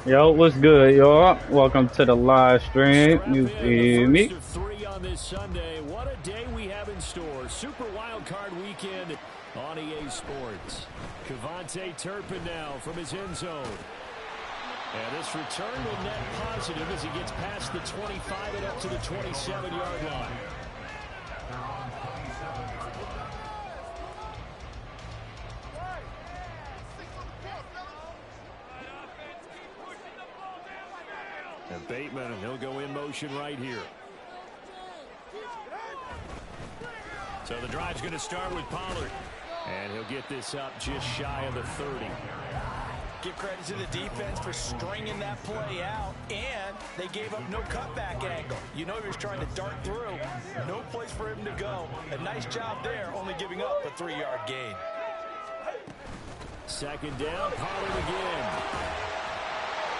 Yo, what's good, y'all? Welcome to the live stream. You Strap in the feel first me? of three on this Sunday. What a day we have in store. Super Wild Card Weekend on EA Sports. Cavante Turpin now from his end zone. And this return will net positive as he gets past the 25 and up to the 27-yard line. And Bateman, he'll go in motion right here. So the drive's going to start with Pollard. And he'll get this up just shy of the 30. Give credit to the defense for stringing that play out, and they gave up no cutback angle. You know he was trying to dart through. No place for him to go. A nice job there, only giving up a 3-yard gain. Second down, Pollard again.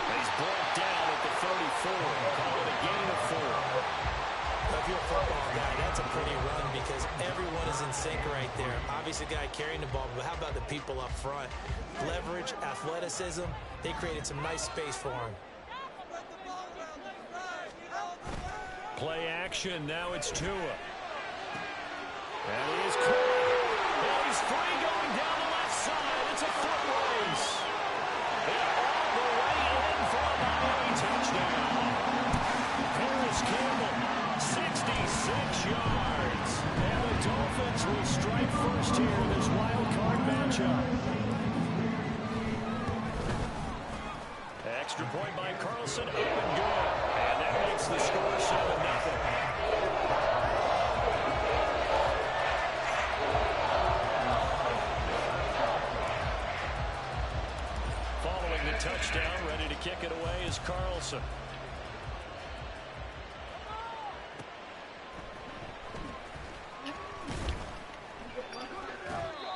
He's brought down at the 34. Call it a gain of 4. If you're a football guy, that's a pretty run because everyone is in sync right there. Obviously, the guy carrying the ball, but how about the people up front? Leverage, athleticism, they created some nice space for him. Play action, now it's Tua. And he is caught. And he's free going down the left side. It's a foot race. And all the way in for a Miami touchdown. Paris Campbell, 66 yards. And the Dolphins will strike first here in this wild card matchup. Extra point by Carlson, up and good. And that makes the score 7-0. Following the touchdown, ready to kick it away is Carlson.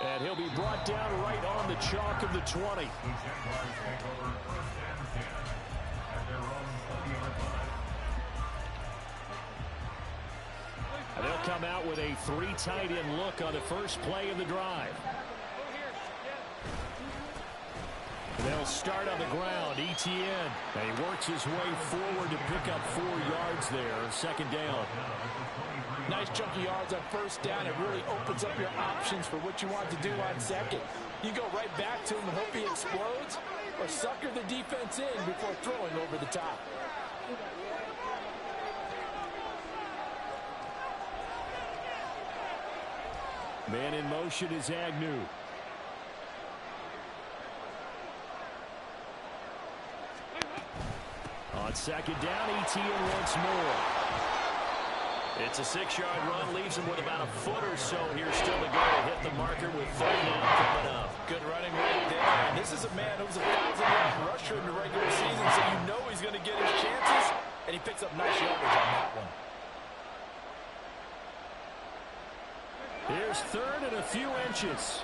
And he'll be brought down right on the chalk of the 20. And they'll come out with a 3 tight end look on the first play of the drive. They'll start on the ground. Etienne. And he works his way forward to pick up 4 yards there. Second down. Nice chunky yards on first down. It really opens up your options for what you want to do on second. You go right back to him and hope he explodes, or sucker the defense in before throwing over the top. Man in motion is Agnew. On second down, Etienne once more. It's a 6-yard run, leaves him with about a foot or so here still to go to hit the marker with 3 down coming up. Good running right there. And this is a man who's a 1,000-yard rusher in the regular season, so you know he's going to get his chances, and he picks up nice yardage on that one. Here's third and a few inches.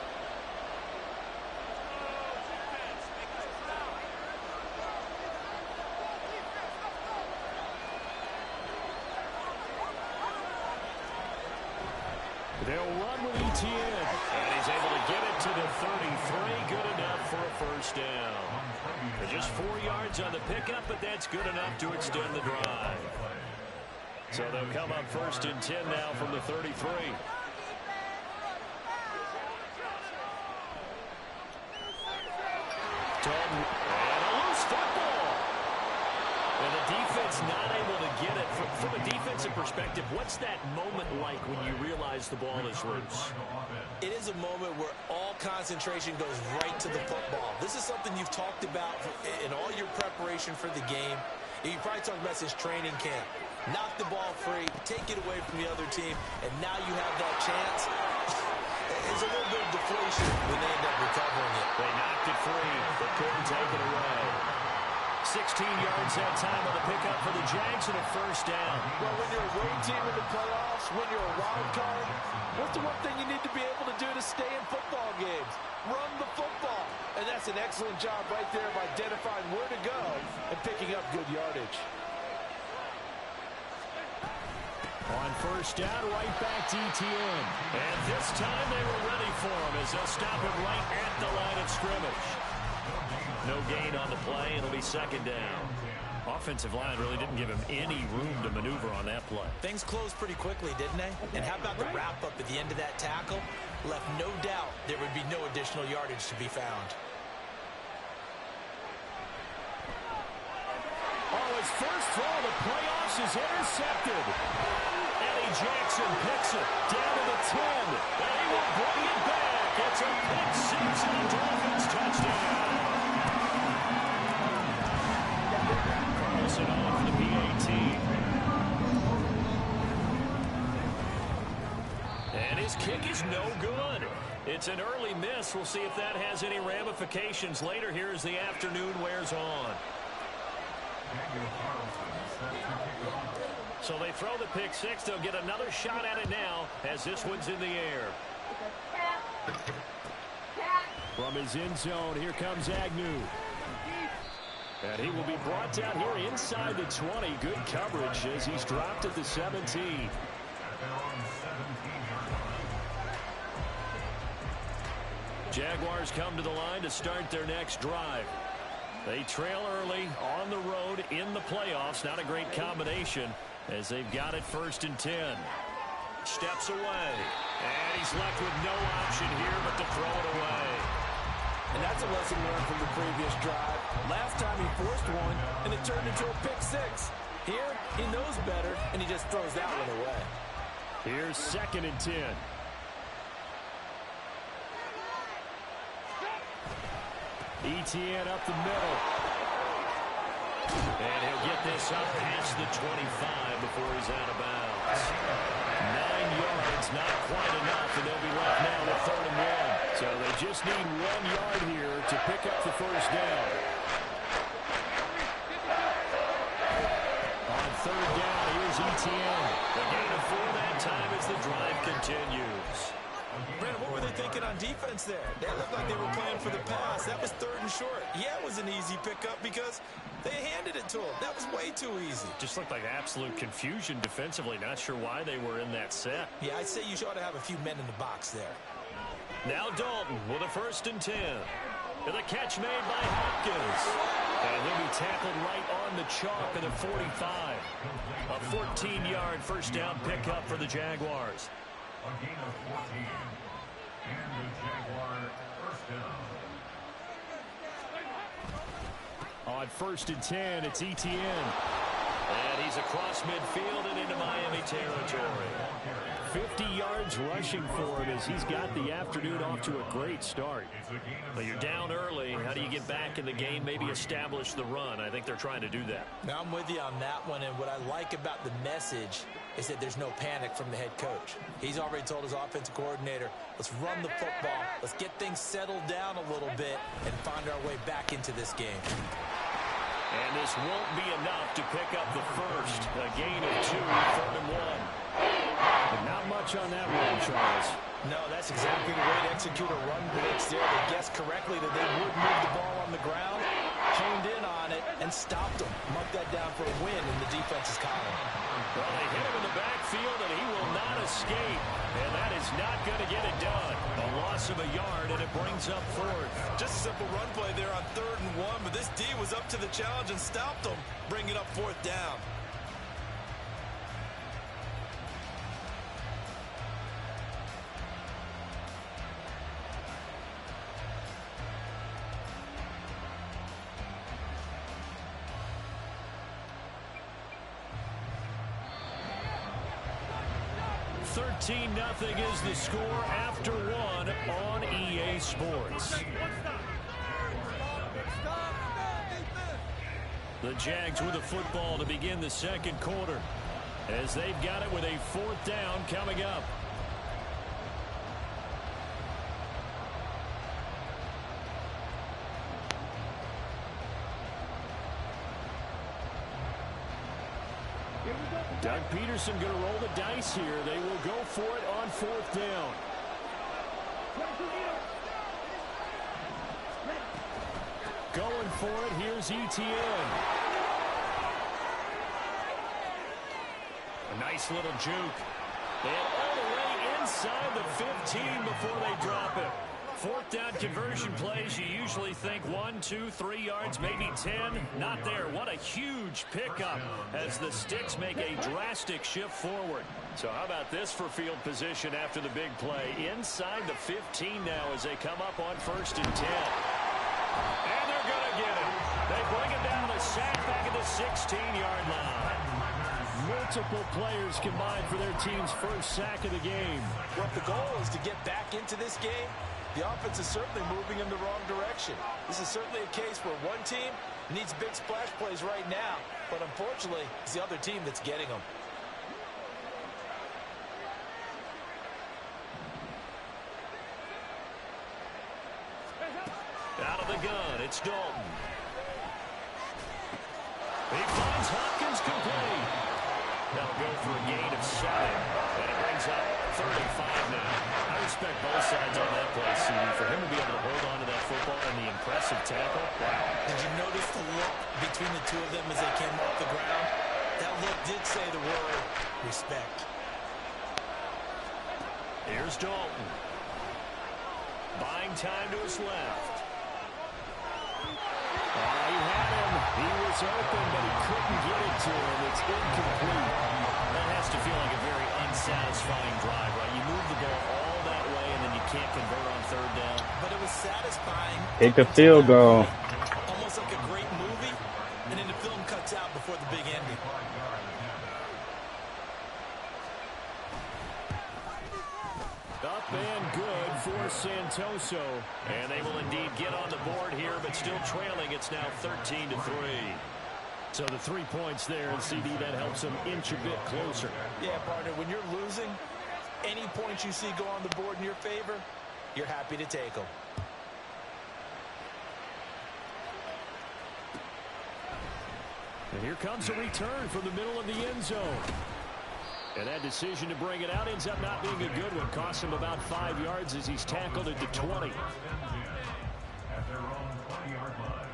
They'll run with Etienne. And he's able to get it to the 33. Good enough for a first down. Just 4 yards on the pickup, but that's good enough to extend the drive. So they'll come up first and 10 now from the 33. And a loose football. And the defense not able to get it. From a defensive perspective, what's that moment like when you realize the ball is loose? It is a moment where all concentration goes right to the football. This is something you've talked about in all your preparation for the game. You probably talked about this training camp. Knock the ball free, take it away from the other team, and now you have that chance. There's a little bit of deflation when they end up recovering it. They knocked it free, but couldn't take it away. 16 yards that time on the pickup for the Jags and a first down. Well, when you're a road team in the playoffs, when you're a wild card, what's the one thing you need to be able to do to stay in football games? Run the football. And that's an excellent job right there of identifying where to go and picking up good yardage. On first down, right back to Etienne. And this time they were ready for him as they'll stop him right at the line of scrimmage. No gain on the play. It'll be second down. Offensive line really didn't give him any room to maneuver on that play. Things closed pretty quickly, didn't they? And how about the wrap-up at the end of that tackle? Left no doubt there would be no additional yardage to be found. Oh, his first throw of the playoffs is intercepted. Eddie Jackson picks it down to the 10. And he will bring it back. It's a pick six and a Dolphins touchdown. Carlson on for the PAT. And his kick is no good. It's an early miss. We'll see if that has any ramifications later here as the afternoon wears on. So they throw the pick six. They'll get another shot at it now as this one's in the air. From his end zone, here comes Agnew. And he will be brought down here inside the 20. Good coverage as he's dropped at the 17. Jaguars come to the line to start their next drive. They trail early on the road in the playoffs. Not a great combination as they've got it 1st and 10. Steps away. And he's left with no option here but to throw it away. And that's a lesson learned from the previous drive. Last time he forced one, and it turned into a pick six. Here, he knows better, and he just throws that one away. Here's 2nd and 10. Etienne up the middle. And he'll get this up past the 25 before he's out of bounds. 9 yards, not quite enough, and they'll be left now with 3rd and 1. So they just need 1 yard here to pick up the first down. On 3rd down, here's Etienne. The gain of 4 that time as the drive continues. Brandon, what were they thinking on defense there? They looked like they were playing for the pass. That was 3rd and short. Yeah, it was an easy pickup because they handed it to him. That was way too easy. Just looked like absolute confusion defensively. Not sure why they were in that set. Yeah, I'd say you ought to have a few men in the box there. Now Dalton with a 1st and 10. And the catch made by Hopkins. And he'll be tackled right on the chalk at the 45. A 14-yard first down pickup for the Jaguars. A gain of 14. And the Jaguar first down. On 1st and 10, it's Etienne. And he's across midfield and into Miami territory. 50 yards rushing for him as he's got the afternoon off to a great start. But you're down early. How do you get back in the game? Maybe establish the run. I think they're trying to do that. Now, I'm with you on that one, and what I like about the message is that there's no panic from the head coach. He's already told his offensive coordinator, let's run the football, let's get things settled down a little bit, and find our way back into this game. And this won't be enough to pick up the first. A gain of 2, 3rd and 1. But not much on that one, Charles. No, that's exactly the way to execute a run blitz there. They guessed correctly that they would move the ball on the ground, honed in on it, and stopped them. Mark that down for a win in the defense's column. Well, they hit him in the backfield, and he will not escape. And that is not going to get it done. A loss of a yard, and it brings up 4th. Just a simple run play there on 3rd and 1, but this D was up to the challenge and stopped them, bringing up 4th down. Nothing is the score after 1 on EA Sports. The Jags with the football to begin the 2nd quarter as they've got it with a 4th down coming up. Doug Peterson going to roll the dice here. They will go for it on 4th down. Going for it. Here's Etienne. A nice little juke. And all the way inside the 15 before they drop it. Fourth down conversion plays, you usually think 1, 2, 3 yards, maybe 10. Not there. What a huge pickup as the Sticks make a drastic shift forward. So how about this for field position after the big play? Inside the 15 now as they come up on 1st and 10. And they're going to get it. They bring it down to the sack back at the 16-yard line. Multiple players combined for their team's first sack of the game. Well, if the goal is to get back into this game, the offense is certainly moving in the wrong direction. This is certainly a case where one team needs big splash plays right now, but unfortunately, it's the other team that's getting them. Out of the gun, it's Dalton. He finds Hopkins complete. That'll go for a gain of 7, and it brings up 3rd and 5 now. I respect both sides on that play, CD. For him to be able to hold on to that football and the impressive tackle, wow. Did you notice the look between the two of them as they came off the ground? That look did say the word respect. Here's Dalton. Buying time to his left. He had him. He was open, but he couldn't get it to him. It's incomplete. That has to feel like a very unsatisfying drive, right? You move the ball all that way, and then you can't convert on 3rd down. But it was satisfying. Kick a field goal. Almost like a great movie, and then the film cuts out before the big ending. Up and good for Santoso. And they will indeed get on the board here, but still trailing. It's now 13-3. So the 3 points there, and CD, that helps them inch a bit closer. Yeah, partner, when you're losing, any points you see go on the board in your favor, you're happy to take them. And here comes a return from the middle of the end zone. And that decision to bring it out ends up not being a good one. Costs him about 5 yards as he's tackled at the 20. At their own 20-yard line.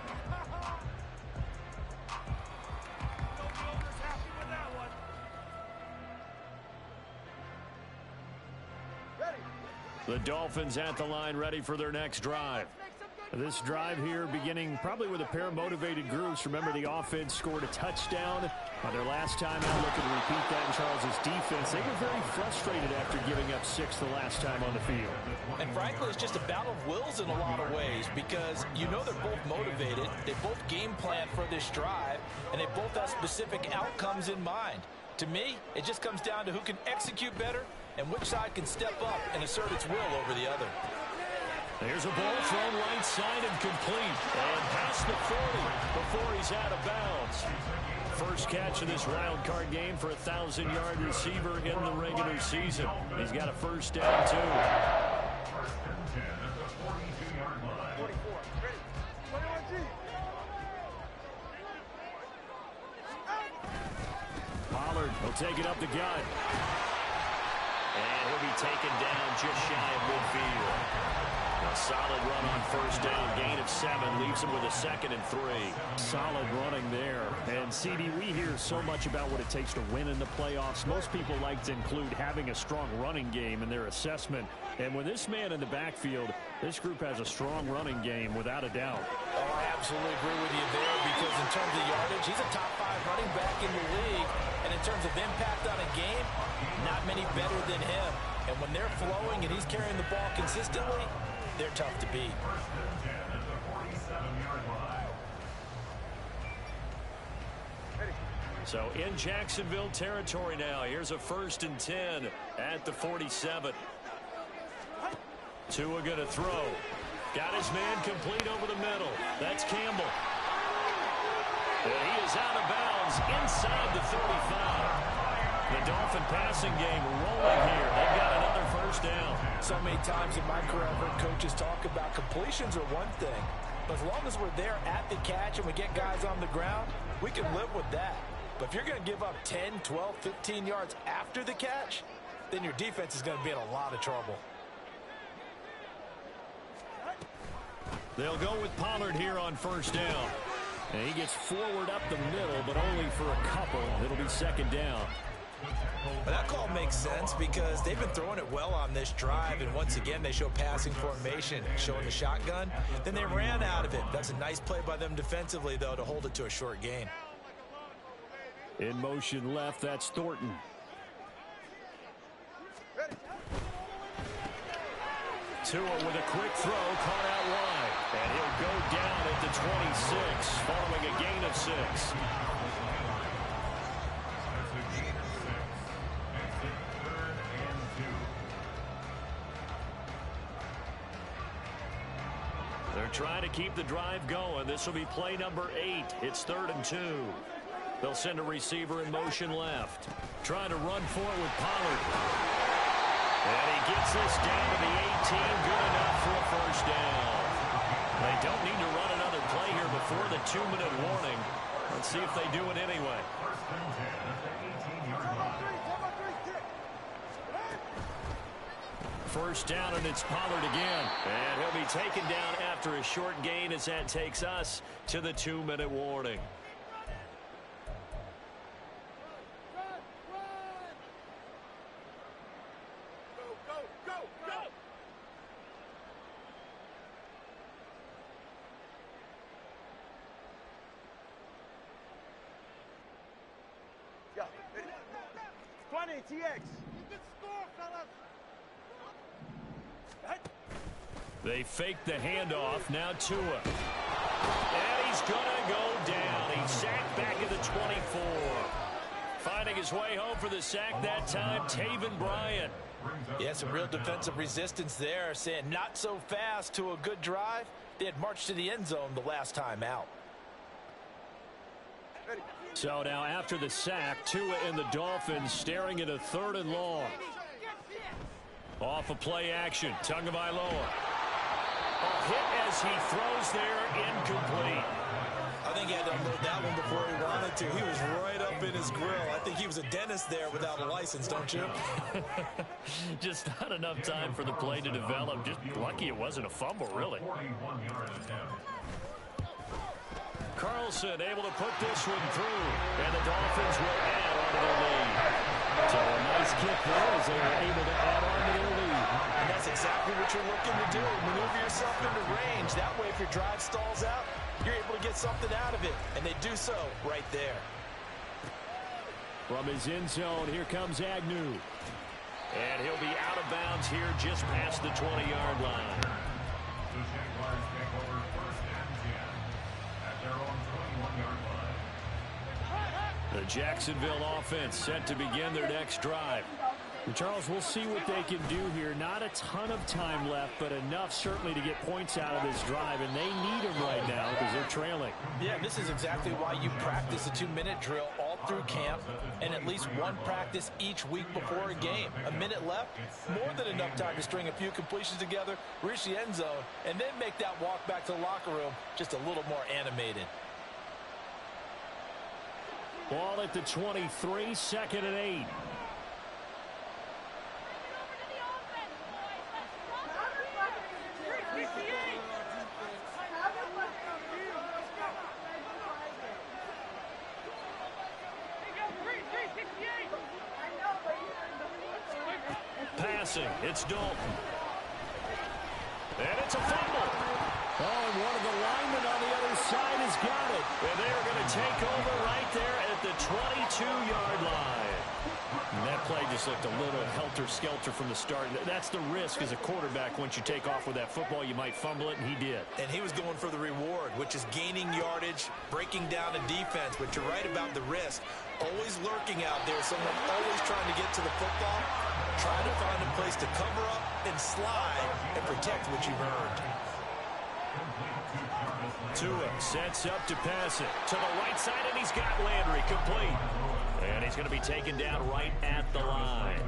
The Dolphins at the line, ready for their next drive. This drive here beginning probably with a pair of motivated groups. Remember, the offense scored a touchdown on their last time out. Looking to repeat that in Charles' defense. They were very frustrated after giving up 6 the last time on the field. And frankly, it's just a battle of wills in a lot of ways because you know they're both motivated. They both game plan for this drive, and they both have specific outcomes in mind. To me, it just comes down to who can execute better and which side can step up and assert its will over the other. There's a ball thrown right side and complete. And past the 40 before he's out of bounds. First catch of this wild card game for a 1,000-yard receiver in the regular season. He's got a first down, too. First and 10 at the 42-yard line. Pollard will take it up the gut. And he'll be taken down just shy of midfield. A solid run on first down, gain of 7, leaves him with a 2nd and 3. Solid running there. And CD, we hear so much about what it takes to win in the playoffs. Most people like to include having a strong running game in their assessment. And with this man in the backfield, this group has a strong running game without a doubt. Oh, I absolutely agree with you there because in terms of yardage, he's a top 5 running back in the league. And in terms of impact on a game, not many better than him. And when they're flowing and he's carrying the ball consistently, they're tough to beat. First and 10 at the 47-yard line. So in Jacksonville territory now. Here's a 1st and 10 at the 47. Tua going to throw. Got his man complete over the middle. That's Campbell. And he is out of bounds inside the 35. The Dolphin passing game rolling here. They've got another first down. So many times in my career, I've heard coaches talk about completions are one thing. But as long as we're there at the catch and we get guys on the ground, we can live with that. But if you're going to give up 10, 12, 15 yards after the catch, then your defense is going to be in a lot of trouble. They'll go with Pollard here on first down. And he gets forward up the middle, but only for a couple. It'll be 2nd down. But that call makes sense because they've been throwing it well on this drive, and once again they show passing formation, showing the shotgun. Then they ran out of it. That's a nice play by them defensively, though, to hold it to a short gain. In motion left, that's Thornton. Tua with a quick throw, caught out wide. And he'll go down at the 26, following a gain of 6. They're trying to keep the drive going. This will be play number 8. It's 3rd and 2. They'll send a receiver in motion left. Trying to run for it with Pollard. And he gets this down to the 18. Good enough for a first down. They don't need to run another play here before the 2-minute warning. Let's see if they do it anyway. First down, and it's Pollard again. And he'll be taken down after a short gain as that takes us to the 2-minute warning. They fake the handoff. Now Tua. And he's going to go down. He's sacked back at the 24. Finding his way home for the sack that time, Taven Bryan. Yeah, some real defensive resistance there, saying not so fast to a good drive. They had marched to the end zone the last time out. So now after the sack, Tua and the Dolphins staring at a 3rd and long. Off of play action, Tagovailoa. A hit as he throws there, incomplete. I think he had to unload that one before he wanted to. He was right up in his grill. I think he was a dentist there without a license, don't you? Just not enough time for the play to develop. Just lucky it wasn't a fumble, really. Carlson able to put this one through, and the Dolphins will add on to their lead. So a nice kick there as they were able to add on to their lead. And that's exactly what you're looking to do. Maneuver yourself into range. That way, if your drive stalls out, you're able to get something out of it. And they do so right there. From his end zone, here comes Agnew. And he'll be out of bounds here just past the 20-yard line. The Jaguars take over 1st and 10 at their own 21-yard line. The Jacksonville offense set to begin their next drive. And Charles, we'll see what they can do here. Not a ton of time left, but enough certainly to get points out of this drive, and they need them right now because they're trailing. Yeah, this is exactly why you practice a 2-minute drill all through camp and at least one practice each week before a game. A minute left, more than enough time to string a few completions together, reach the end zone, and then make that walk back to the locker room just a little more animated. Ball at the 23, 2nd and 8. Passing, it's Dalton. And it's a fumble. Oh, and one of the linemen on the other side has got it. And they're going to take over right there at the 22-yard line. And that play just looked a little helter-skelter from the start. That's the risk as a quarterback. Once you take off with that football, you might fumble it, and he did. And he was going for the reward, which is gaining yardage, breaking down a defense. But you're right about the risk. Always lurking out there, someone always trying to get to the football, trying to find a place to cover up and slide and protect what you've earned. Tua sets up to pass it to the right side, and he's got Landry complete. And he's going to be taken down right at the line.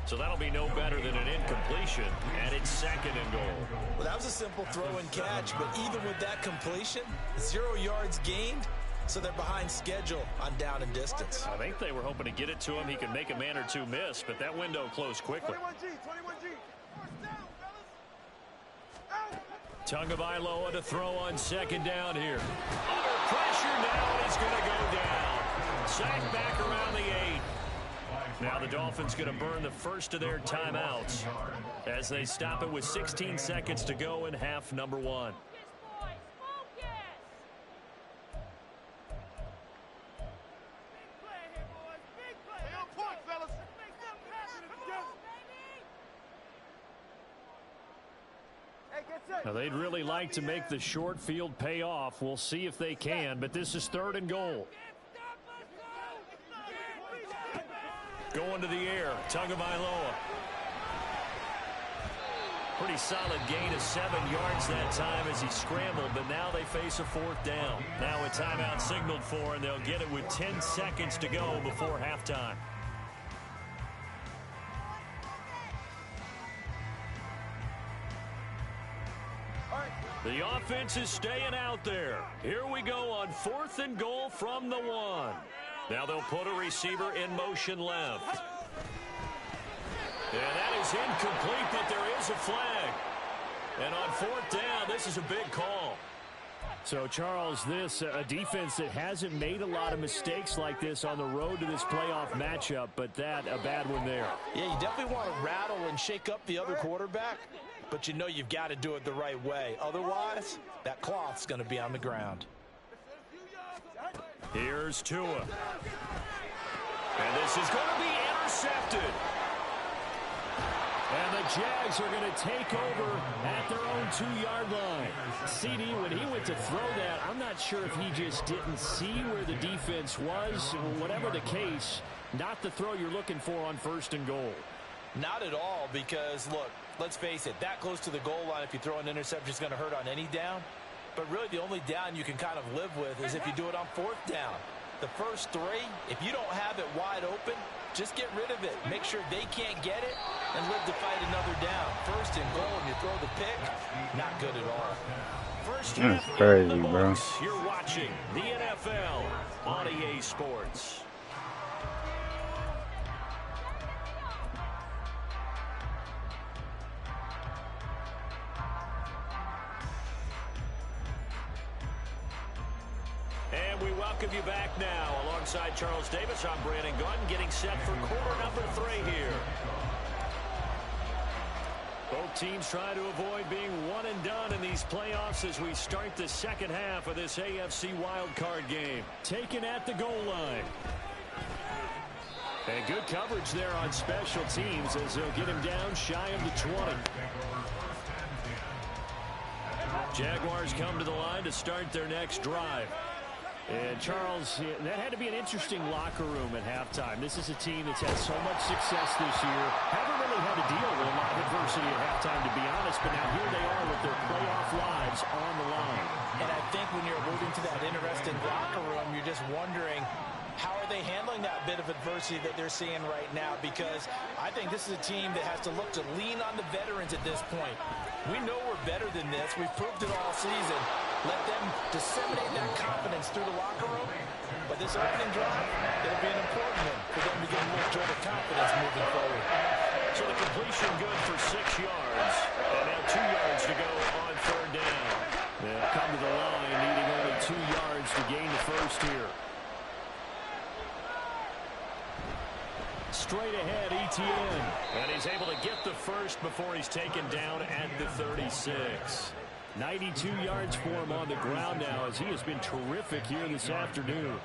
So that'll be no better than an incompletion, and it's 2nd and goal. Well, that was a simple throw and catch, but even with that completion, 0 yards gained, so they're behind schedule on down and distance. I think they were hoping to get it to him. He could make a man or two miss, but that window closed quickly. 21G. Tagovailoa to throw on 2nd down here. Under pressure now, he's going to go down. Sacked back around the 8. the Dolphins going to burn the first of their timeouts as they stop it with 16 seconds to go in half number 1. Now, they'd really like to make the short field pay off. We'll see if they can, but this is 3rd and goal. Going to the air, Tagovailoa. Pretty solid gain of 7 yards that time as he scrambled, but now they face a 4th down. Now a timeout signaled for, and they'll get it with 10 seconds to go before halftime. The offense is staying out there. Here we go on 4th and goal from the 1. Now they'll put a receiver in motion left. And that is incomplete, but there is a flag. And on 4th down, this is a big call. So, Charles, this a defense that hasn't made a lot of mistakes like this on the road to this playoff matchup, but that a bad one there. Yeah, you definitely want to rattle and shake up the other quarterback, but you know you've got to do it the right way. Otherwise, that cloth's going to be on the ground. Here's Tua. And this is going to be intercepted. And the Jags are going to take over at their own 2-yard line. CD, when he went to throw that, I'm not sure if he just didn't see where the defense was. Whatever the case, not the throw you're looking for on 1st and goal. Not at all, because, look, let's face it, that close to the goal line, if you throw an interception, is going to hurt on any down. But really, the only down you can kind of live with is if you do it on 4th down. The first 3, if you don't have it wide open, just get rid of it. Make sure they can't get it and live to fight another down. 1st and goal, and you throw the pick, not good at all. First That's half crazy, in the bro. books. You're watching the NFL on EA Sports. And we welcome you back now. Alongside Charles Davis, I'm Brandon Gunn, getting set for quarter number 3 here. Both teams try to avoid being one and done in these playoffs as we start the second half of this AFC wildcard game. Taken at the goal line. And good coverage there on special teams as they'll get him down shy of the 20. Jaguars come to the line to start their next drive. And, Charles, that had to be an interesting locker room at halftime. This is a team that's had so much success this year. Haven't really had to deal with a lot of adversity at halftime, to be honest, but now here they are with their playoff lives on the line. And I think when you're alluding to that interesting locker room, you're just wondering, how are they handling that bit of adversity that they're seeing right now? Because I think this is a team that has to look to lean on the veterans at this point. We know we're better than this. We've proved it all season. Let them disseminate that confidence through the locker room. But this opening drive, it'll be an important one for them to get a little jolt of confidence moving forward. So the completion good for 6 yards. And now 2 yards to go on 3rd down. They'll come to the line needing only 2 yards to gain the first here. Straight ahead, Etienne. And he's able to get the first before he's taken down at the 36. 92 yards for him on the ground now as he has been terrific here this afternoon.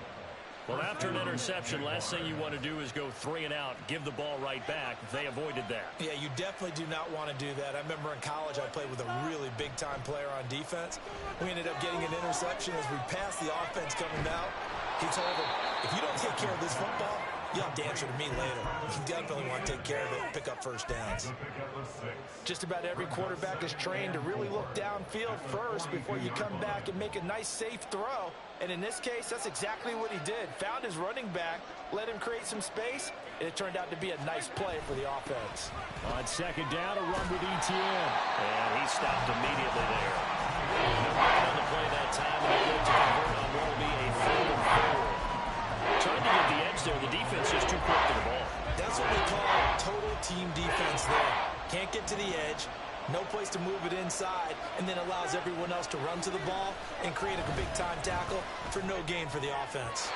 Well, after an interception, last thing you want to do is go 3 and out, give the ball right back. They avoided that. Yeah, you definitely do not want to do that. I remember in college I played with a really big-time player on defense. We ended up getting an interception as we passed the offense coming out. He told him, if you don't take care of this football, you'll have to answer to me later. You definitely want to take care of it and pick up first downs. Just about every quarterback is trained to really look downfield first before you come back and make a nice, safe throw. And in this case, that's exactly what he did. Found his running back, let him create some space, and it turned out to be a nice play for the offense. On 2nd down, a run with Etienne. And he stopped immediately there. No right on the play that time, and he looked to convert on what will be a 3rd and 4. Trying to get the edge there. The defense is too quick to the ball. That's what we call total team defense there. Can't get to the edge, no place to move it inside, and then allows everyone else to run to the ball and create a big-time tackle for no gain for the offense.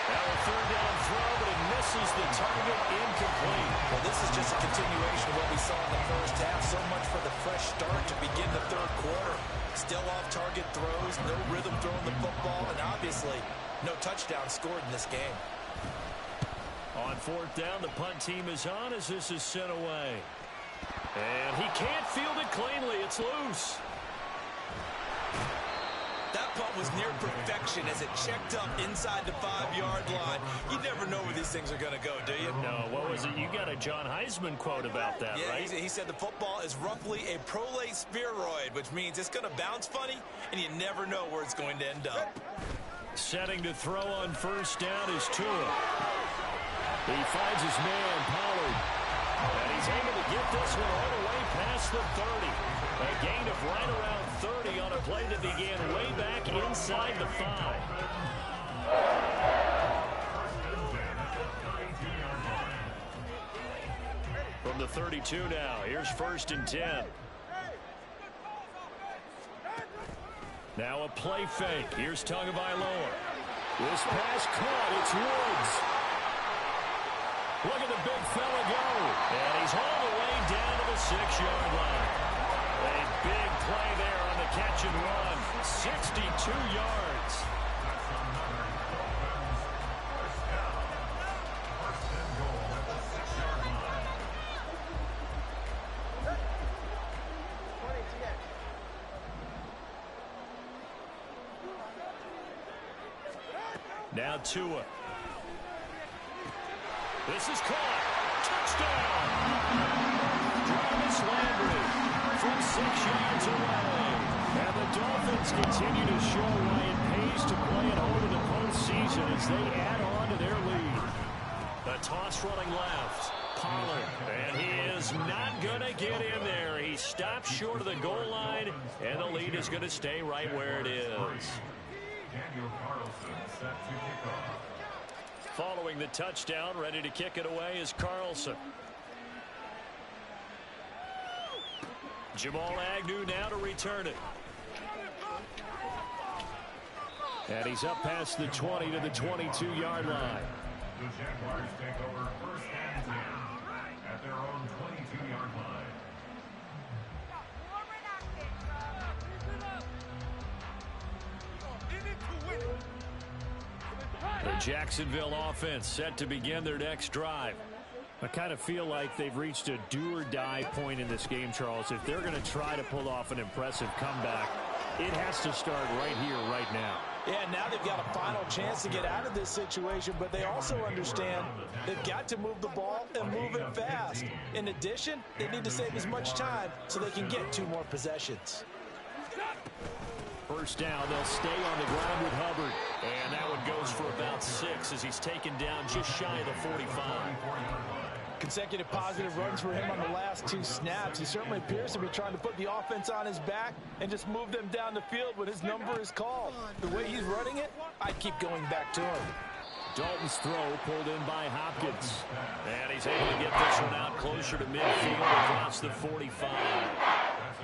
Now a third down throw, but it misses the target, incomplete. Well, this is just a continuation of what we saw in the first half. So much for the fresh start to begin the third quarter. Still off-target throws, no rhythm throwing the football, and obviously no touchdown scored in this game. On fourth down, the punt team is on as this is sent away. And he can't field it cleanly. It's loose. That punt was near perfection as it checked up inside the 5-yard line. You never know where these things are going to go, do you? No, what was it? You got a John Heisman quote about that, yeah, right? He said the football is roughly a prolate spheroid, which means it's going to bounce funny, and you never know where it's going to end up. Setting to throw on first down is Tua. He finds his man, Pollard. And he's able to get this one all the way past the 30. A gain of right around 30 on a play that began way back inside the 5. From the 32 now, here's 1st and 10. Now a play fake. Here's Tagovailoa. This pass caught. It's Woods. Look at the big fella go. And he's all the way down to the 6-yard line. A big play there on the catch and run. 62 yards. Now Tua. This is caught. Touchdown. Travis Landry from 6 yards away. And the Dolphins continue to show why it pays to play at home in the postseason as they add on to their lead. The toss running left. Pollard. And he is not going to get in there. He stops short of the goal line, and the lead is going to stay right where it is. Following the touchdown, ready to kick it away is Carlson. Jamal Agnew now to return it. And he's up past the 20 to the 22-yard line. The Jaguars take over 1st and 10 at their own 22-yard line. The Jacksonville offense set to begin their next drive. I kind of feel like they've reached a do-or-die point in this game, Charles. If they're going to try to pull off an impressive comeback, it has to start right here, right now. Yeah, now they've got a final chance to get out of this situation, but they also understand they've got to move the ball and move it fast. In addition, they need to save as much time so they can get 2 more possessions. First down, they'll stay on the ground with Hubbard. And that one goes for about 6 as he's taken down just shy of the 45. Consecutive positive runs for him on the last 2 snaps. He certainly appears to be trying to put the offense on his back and just move them down the field when his number is called. The way he's running it, I'd keep going back to him. Dalton's throw pulled in by Hopkins. And he's able to get this one out closer to midfield across the 45.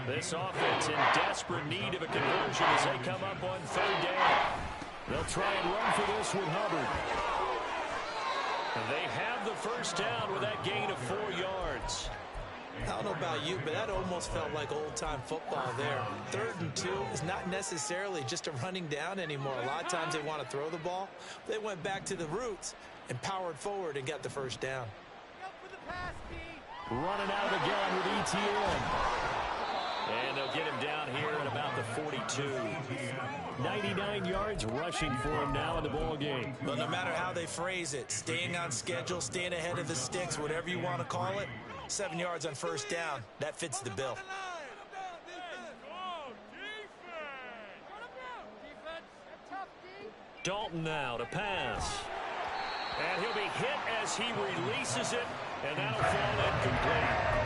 This offense in desperate need of a conversion as they come up on 3rd down. They'll try and run for this with Hubbard. And they have the first down with that gain of 4 yards. I don't know about you, but that almost felt like old-time football there. 3rd and 2 is not necessarily just a running down anymore. A lot of times they want to throw the ball. They went back to the roots and powered forward and got the first down. Running out again with ETN. And they'll get him down here at about the 42. 99 yards rushing for him now in the ball game. But no matter how they phrase it, staying on schedule, staying ahead of the sticks, whatever you want to call it, 7 yards on first down, that fits the bill. Dalton now to pass. And he'll be hit as he releases it, and that'll fall incomplete.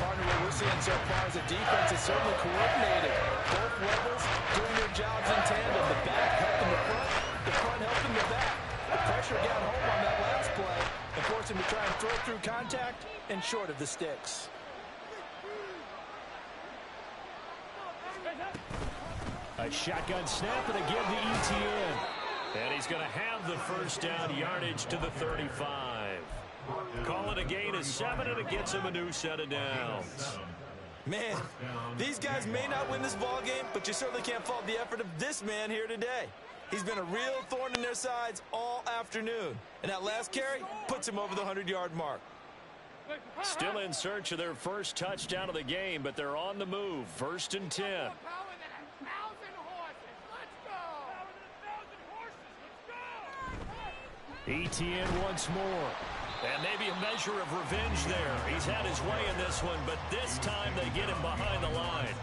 Partner, what we're seeing so far is the defense is certainly coordinated. Both levels doing their jobs in tandem. The back helping the front helping the back. The pressure got home on that last play and forced him to try and throw through contact and short of the sticks. A shotgun snap and again to ETN. And he's going to have the first down, yardage to the 35. Call it a gain of 7, and it gets him a new set of downs. Man, these guys may not win this ball game, but you certainly can't fault the effort of this man here today. He's been a real thorn in their sides all afternoon. And that last carry puts him over the 100-yard mark. Still in search of their first touchdown of the game, but they're on the move. 1st and 10. ETN once more. And maybe a measure of revenge there. He's had his way in this one, but this time they get him behind the line.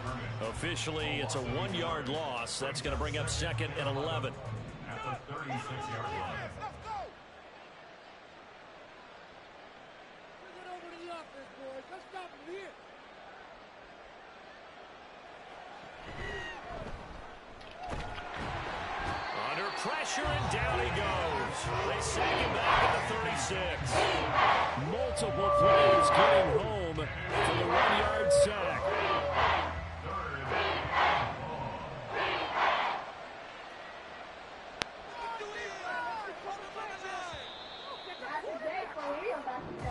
Officially, it's a 1-yard loss. That's going to bring up 2nd and 11. At the 36-yard line. Under pressure, and down he goes. They sack him back at the 36. Multiple plays getting home for the 1-yard sack.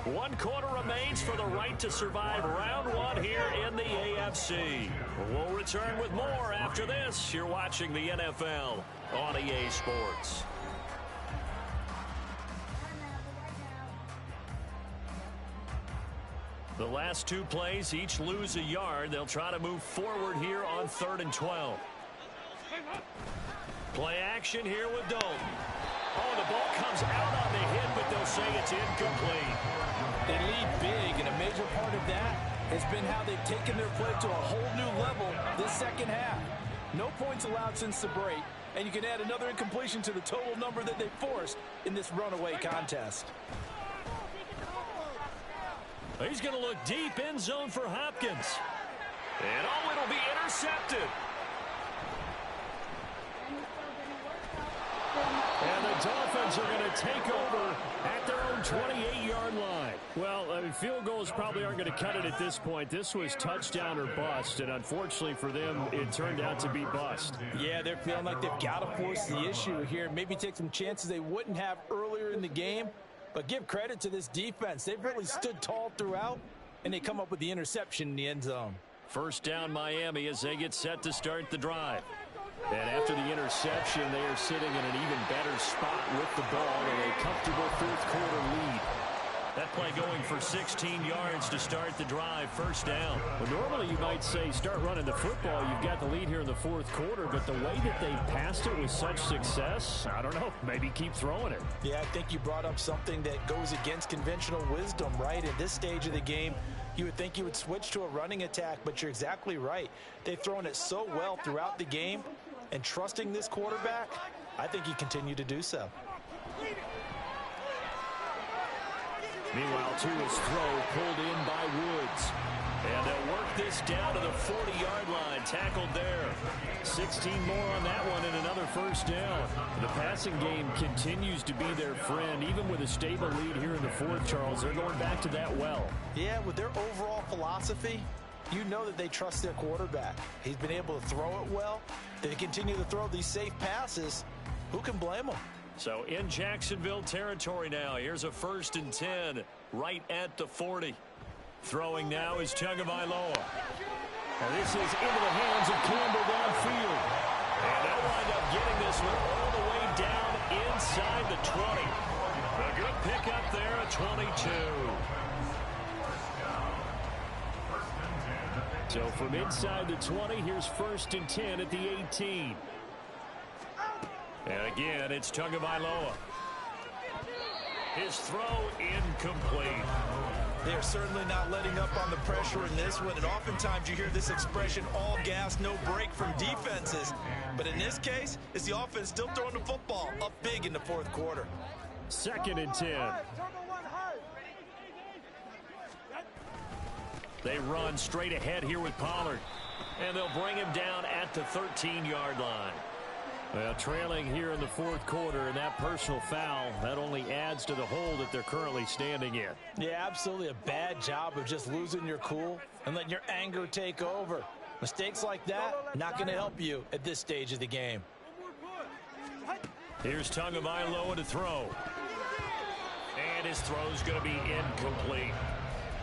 One quarter remains for the right to survive round 1 here in the AFC. We'll return with more after this. You're watching the NFL on EA Sports. The last 2 plays each lose a yard. They'll try to move forward here on 3rd and 12. Play action here with Dalton. Oh, the ball comes out on the hit, but they'll say it's incomplete. They lead big, and a major part of that has been how they've taken their play to a whole new level this second half. No points allowed since the break, and you can add another incompletion to the total number that they forced in this runaway contest. He's going to look deep end zone for Hopkins. And oh, it'll be intercepted. And the Dolphins are going to take over at their own 28-yard line. Well, field goals probably aren't going to cut it at this point. This was touchdown or bust, and unfortunately for them, it turned out to be bust. Yeah, they're feeling like they've got to force the issue here. Maybe take some chances they wouldn't have earlier in the game. But give credit to this defense. They've really stood tall throughout, and they come up with the interception in the end zone. First down Miami as they get set to start the drive. And after the interception, they are sitting in an even better spot with the ball in a comfortable 4th quarter lead. That play going for 16 yards to start the drive. First down. Well, normally you might say start running the football. You've got the lead here in the 4th quarter, but the way that they passed it with such success, I don't know, maybe keep throwing it. Yeah, I think you brought up something that goes against conventional wisdom, right? At this stage of the game, you would think you would switch to a running attack, but you're exactly right. They've thrown it so well throughout the game, and trusting this quarterback, I think you continue to do so. Meanwhile, to his throw, pulled in by Woods. And they'll work this down to the 40-yard line. Tackled there. 16 more on that one and another first down. The passing game continues to be their friend. Even with a stable lead here in the 4th, Charles, they're going back to that well. Yeah, with their overall philosophy, you know that they trust their quarterback. He's been able to throw it well. They continue to throw these safe passes. Who can blame them? So in Jacksonville territory now. Here's a 1st and 10 right at the 40. Throwing now is Tagovailoa. And this is into the hands of Campbell downfield. And they'll wind up getting this one all the way down inside the 20. A good pickup there at 22. So from inside the 20, here's 1st and 10 at the 18. And again, it's Tagovailoa. His throw incomplete. They're certainly not letting up on the pressure in this one, and oftentimes you hear this expression, all gas, no break from defenses. But in this case, it's the offense still throwing the football up big in the 4th quarter. 2nd and 10. They run straight ahead here with Pollard. And they'll bring him down at the 13-yard line. Well, trailing here in the 4th quarter, and that personal foul, that only adds to the hole that they're currently standing in. Yeah, absolutely a bad job of just losing your cool and letting your anger take over. Mistakes like that, not going to help you at this stage of the game. Here's Tagovailoa to throw. And his throw's going to be incomplete.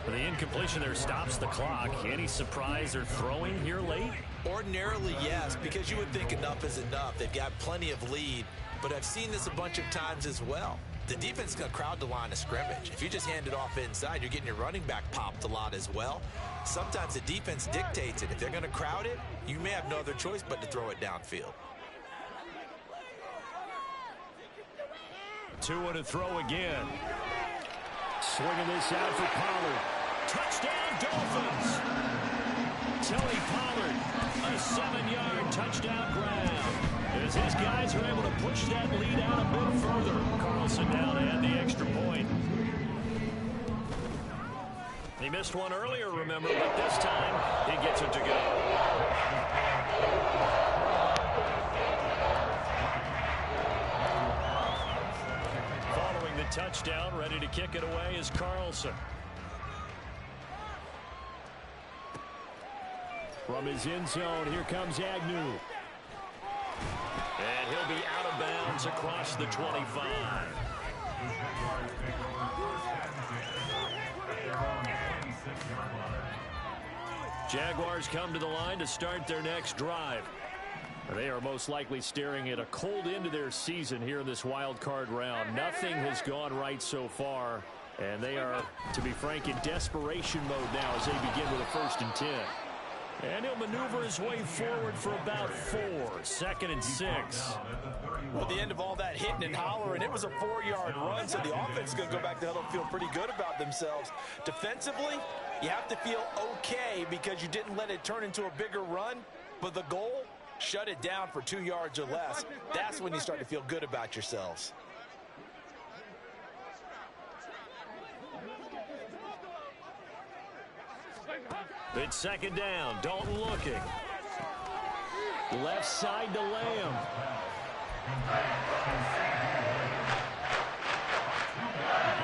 The incompletion there stops the clock. Any surprise they're throwing here late? Ordinarily, yes, because you would think enough is enough. They've got plenty of lead, but I've seen this a bunch of times as well. The defense is going to crowd the line of scrimmage. If you just hand it off inside, you're getting your running back popped a lot as well. Sometimes the defense dictates it. If they're going to crowd it, you may have no other choice but to throw it downfield. Tua to throw again. Swinging this out for Pollard. Touchdown, Dolphins! Tony Pollard, a 7-yard touchdown grab. As his guys are able to push that lead out a bit further. Carlson now to add the extra point. He missed one earlier, remember, but this time he gets it to go. Following the touchdown, ready to kick it away is Carlson. From his end zone, here comes Agnew. And he'll be out of bounds across the 25. Jaguars come to the line to start their next drive. They are most likely staring at a cold end to their season here in this wild card round. Nothing has gone right so far, and they are, to be frank, in desperation mode now as they begin with a 1st and 10. And he'll maneuver his way forward for about 4. 2nd and 6. Well, at the end of all that hitting and hollering, it was a 4-yard run, so the offense is going to go back to huddle and feel pretty good about themselves. Defensively, you have to feel okay because you didn't let it turn into a bigger run, but the goal, shut it down for 2 yards or less. That's when you start to feel good about yourselves. It's 2nd down. Dalton looking. Left side to Lamb.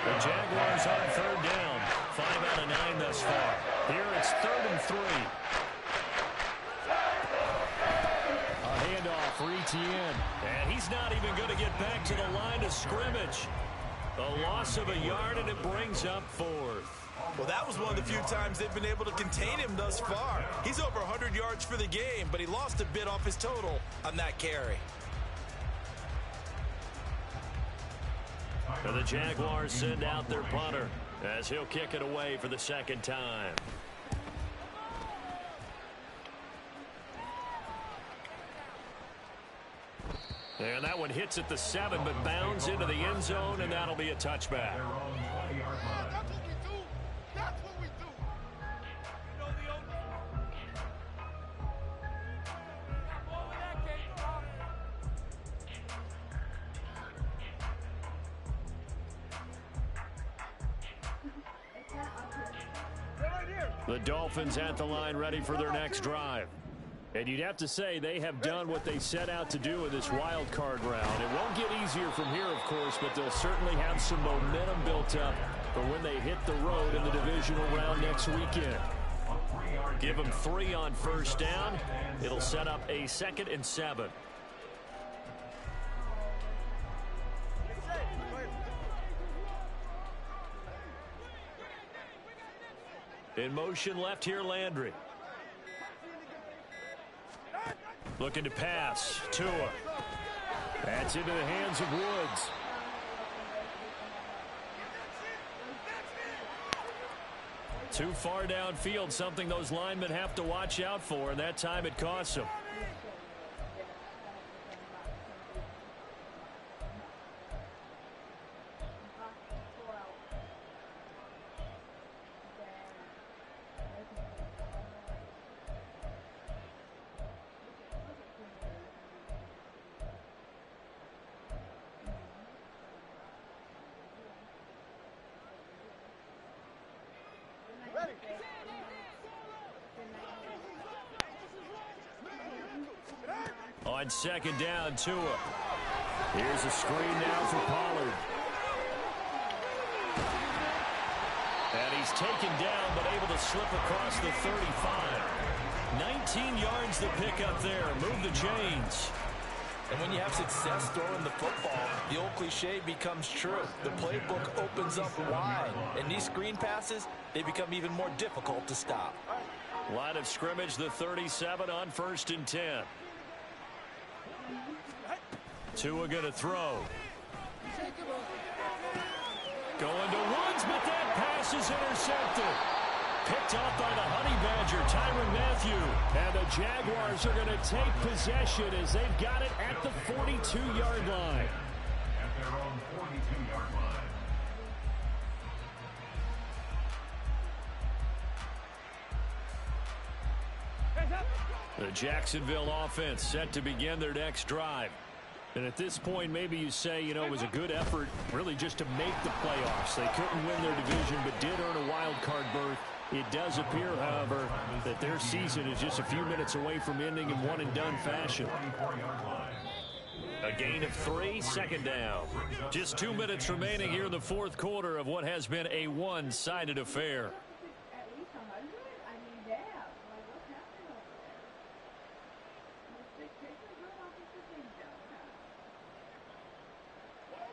The Jaguars on 3rd down. 5 out of 9 thus far. Here it's 3rd and 3. A handoff for Etienne. And he's not even going to get back to the line of scrimmage. A loss of a yard, and it brings up 4th. Well, that was one of the few times they've been able to contain him thus far. He's over 100 yards for the game, but he lost a bit off his total on that carry. The Jaguars send out their punter as he'll kick it away for the 2nd time. And that one hits at the 7, but bounds into the end zone, and that'll be a touchback. The Dolphins at the line ready for their next drive. And you'd have to say they have done what they set out to do in this wild card round. It won't get easier from here, of course, but they'll certainly have some momentum built up for when they hit the road in the divisional round next weekend. Give them 3 on 1st down. It'll set up a 2nd and 7. In motion left here, Landry. Looking to pass. Tua. That's into the hands of Woods. Too far downfield, something those linemen have to watch out for, and that time it costs them. On 2nd down, Tua. Here's a screen now for Pollard. And he's taken down, but able to slip across the 35. 19 yards to pick up there. Move the chains. And when you have success throwing the football, the old cliche becomes true. The playbook opens up wide, and these screen passes, they become even more difficult to stop. Line of scrimmage, the 37 on 1st and 10. Tua going to throw. Going to Woods, but that pass is intercepted. Picked off by the Honey Badger, Tyrann Mathieu. And the Jaguars are going to take possession as they've got it at the 42-yard line. At their own 42-yard line. The Jacksonville offense set to begin their next drive. And at this point, maybe you say, you know, it was a good effort really just to make the playoffs. They couldn't win their division, but did earn a wild card berth. It does appear, however, that their season is just a few minutes away from ending in one-and-done fashion. A gain of 3, 2nd down. Just 2 minutes remaining here in the 4th quarter of what has been a one-sided affair.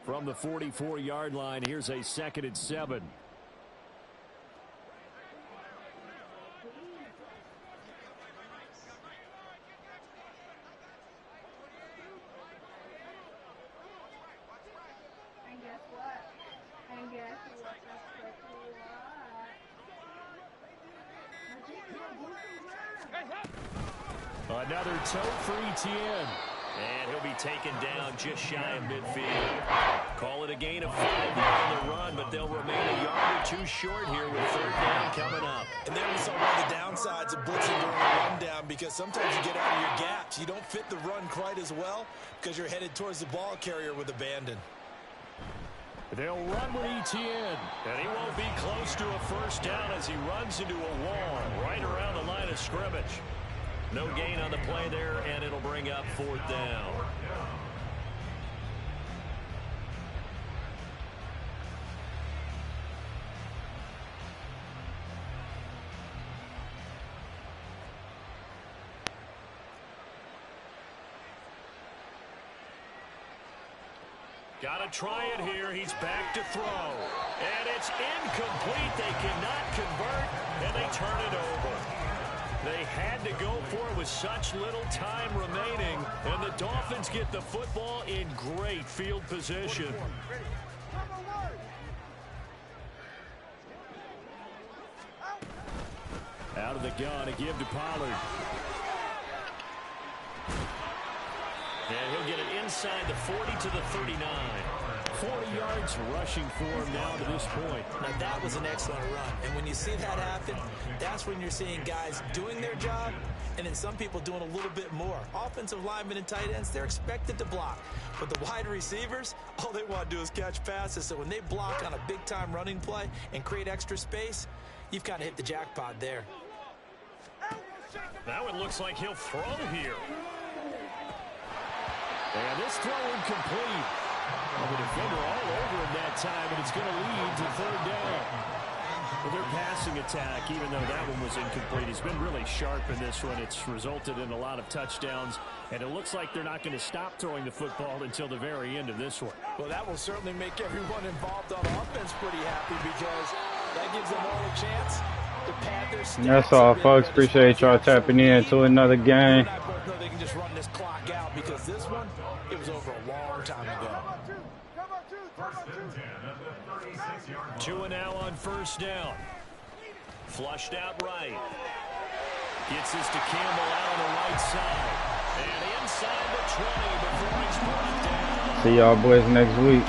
From the 44-yard line, here's a 2nd and 7. Another toe for ETN. And he'll be taken down just shy of midfield. Call it a gain of 5 on the run, but they'll remain a yard or two short here with 3rd down coming up. And there we saw one of the downsides of blitzing during a rundown, because sometimes you get out of your gaps. You don't fit the run quite as well because you're headed towards the ball carrier with abandon. They'll run with ETN, and he won't be close to a 1st down as he runs into a wall right around the line of scrimmage. No gain on the play there, and it'll bring up 4th down. Got to try it here. He's back to throw. And it's incomplete. They cannot convert, and they turn it over. They had to go for it with such little time remaining, and the Dolphins get the football in great field position. Out of the gun to give to Pollard. And he'll get it inside the 40 to the 39. 40 yards rushing for him now to this point. Now that was an excellent run. And when you see that happen, that's when you're seeing guys doing their job and then some people doing a little bit more. Offensive linemen and tight ends, they're expected to block. But the wide receivers, all they want to do is catch passes. So when they block on a big-time running play and create extra space, you've kind of hit the jackpot there. Now it looks like he'll throw here. And this throw incomplete. Well, the defender all over him that time, and it's going to lead to 3rd down. Well, their passing attack, even though that one was incomplete, has been really sharp in this one. It's resulted in a lot of touchdowns, and it looks like they're not going to stop throwing the football until the very end of this one. Well, that will certainly make everyone involved on offense pretty happy, because that gives them all a chance to pad their stats. That's all, folks. Appreciate y'all tapping in to another game. I both know they can just run this clock out, because this one, it was over a long time ago. 2 now on 1st down. Flushed out right. Gets this to Campbell out on the right side. And inside the 20 before he's brought down. See y'all boys next week.